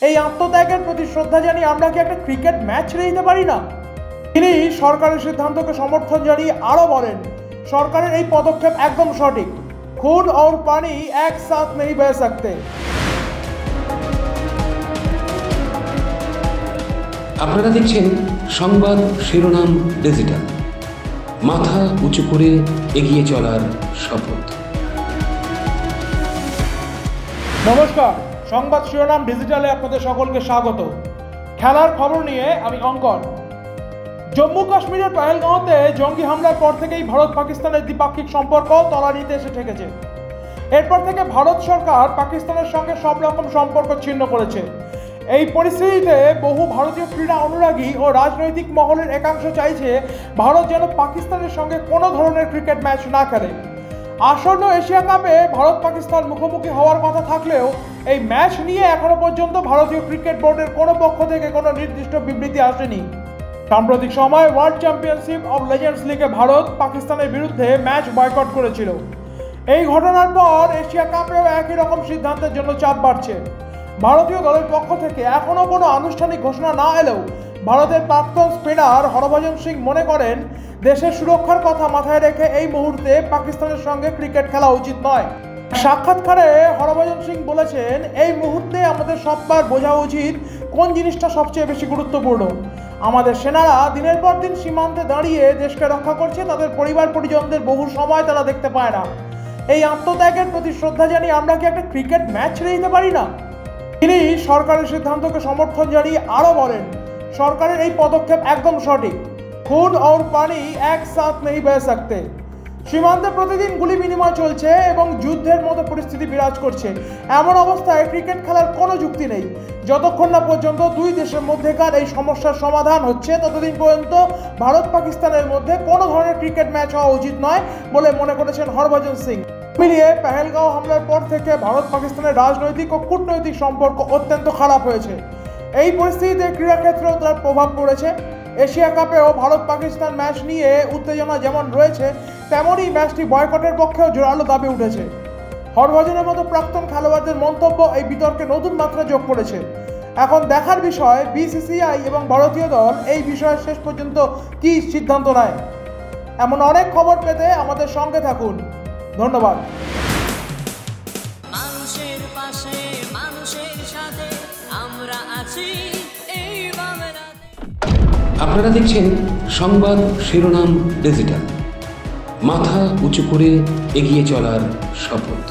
এই আত্মত্যাগের প্রতি শ্রদ্ধা জানিয়ে আমরা কি একটা ক্রিকেট ম্যাচ ছেড়ে দিতে পারি না? তিনি সরকারের সিদ্ধান্তকে সমর্থন জানিয়ে আরও বলেন, সরকারের এই পদক্ষেপ একদম সঠিক। खून और पानी एक साथ नहीं बह सकते। আপনারা দেখছেন সংবাদ শিরোনাম ডিজিটাল, মাথা উঁচু করে এগিয়ে চলার শপথ। নমস্কার, সংবাদ শিরোনাম ডিজিটালে আপনাদের সকলকে স্বাগত। খেলার খবর নিয়ে আমি অঙ্কন। জম্মু কাশ্মীরের পেহেলগাঁওতে জঙ্গি হামলার পর থেকেই ভারত পাকিস্তানের দ্বিপাক্ষিক সম্পর্ক তলানিতে এসে ঠেকেছে। এরপর থেকে ভারত সরকার পাকিস্তানের সঙ্গে সব রকম সম্পর্ক ছিন্ন করেছে। এই পরিস্থিতিতে বহু ভারতীয় ক্রীড়া অনুরাগী ও রাজনৈতিক মহলের একাংশ চাইছে ভারত যেন পাকিস্তানের সঙ্গে কোনো ধরনের ক্রিকেট ম্যাচ না খেলে। আসন্ন এশিয়া কাপে ভারত পাকিস্তান মুখোমুখি হওয়ার কথা থাকলেও এই ম্যাচ নিয়ে এখনো পর্যন্ত ভারতীয় ক্রিকেট বোর্ডের কোনো পক্ষ থেকে কোনো নির্দিষ্ট বিবৃতি আসেনি। সাম্প্রতিক সময় ওয়ার্ল্ড চ্যাম্পিয়নশিপ অব লেজেন্ডস লিগে ভারত পাকিস্তানের বিরুদ্ধে ম্যাচ বয়কট করেছিল। এই ঘটনার পর এশিয়া কাপেও একই রকম সিদ্ধান্তের জন্য চাপ বাড়ছে। ভারতীয় দলের পক্ষ থেকে এখনও কোনো আনুষ্ঠানিক ঘোষণা না এলেও ভারতের প্রাক্তন স্পিনার হরভজন সিং মনে করেন, দেশের সুরক্ষার কথা মাথায় রেখে এই মুহূর্তে পাকিস্তানের সঙ্গে ক্রিকেট খেলা উচিত নয়। সাক্ষাৎকারে হরভজন সিং বলেছেন, এই মুহূর্তে আমাদের সববার বোঝা উচিত কোন জিনিসটা সবচেয়ে বেশি গুরুত্বপূর্ণ। আমাদের সেনারা দিনের পর দিন সীমান্তে দাঁড়িয়ে দেশকে রক্ষা করছে, তাদের পরিবার পরিজনদের বহু সময় তারা দেখতে পায় না। এই আত্মত্যাগের প্রতি শ্রদ্ধা জানিয়ে আমরা কি একটা ক্রিকেট ম্যাচ ছেড়ে দিতে পারি না? তিনি সরকারের সিদ্ধান্তকে সমর্থন জানিয়ে আরও বলেন, সরকারের এই পদক্ষেপ একদম সঠিক। खून और पानी एक साथ नहीं बह सकते। সীমান্তে প্রতিদিন গুলি বিনিময় চলছে এবং যুদ্ধের মতো পরিস্থিতি বিরাজ করছে। এমন অবস্থায় ক্রিকেট খেলার কোনো যুক্তি নেই। যতক্ষণ না পর্যন্ত দুই দেশের মধ্যেকার এই সমস্যার সমাধান হচ্ছে, ততদিন পর্যন্ত ভারত পাকিস্তানের মধ্যে কোনো ধরনের ক্রিকেট ম্যাচ হওয়া উচিত নয় বলে মনে করেছেন হরভজন সিং। মিলিয়ে পেহেলগাঁও হামলার পর থেকে ভারত পাকিস্তানের রাজনৈতিক ও কূটনৈতিক সম্পর্ক অত্যন্ত খারাপ হয়েছে। এই পরিস্থিতিতে ক্রীড়াক্ষেত্রেও তার প্রভাব পড়েছে। এশিয়া কাপেও ভারত পাকিস্তান ম্যাচ নিয়ে উত্তেজনা যেমন রয়েছে, তেমনই ম্যাচটি বয়কটের পক্ষেও জোরালো দাবি উঠেছে। হরভজনের মতো প্রাক্তন খেলোয়াড়দের মন্তব্য এই বিতর্কে নতুন মাত্রা যোগ করেছে। এখন দেখার বিষয় বিসিসিআই এবং ভারতীয় দল এই বিষয়ে শেষ পর্যন্ত কী সিদ্ধান্ত নেয়। এমন অনেক খবর পেতে আমাদের সঙ্গে থাকুন। ধন্যবাদ। মানুষের পাশে, মানুষের সাথে আমরা আছি এই বাংলাতে। আপনারা দেখছেন সংবাদ শিরোনাম ডিজিটাল, মাথা উঁচু করে এগিয়ে চলার শপথ।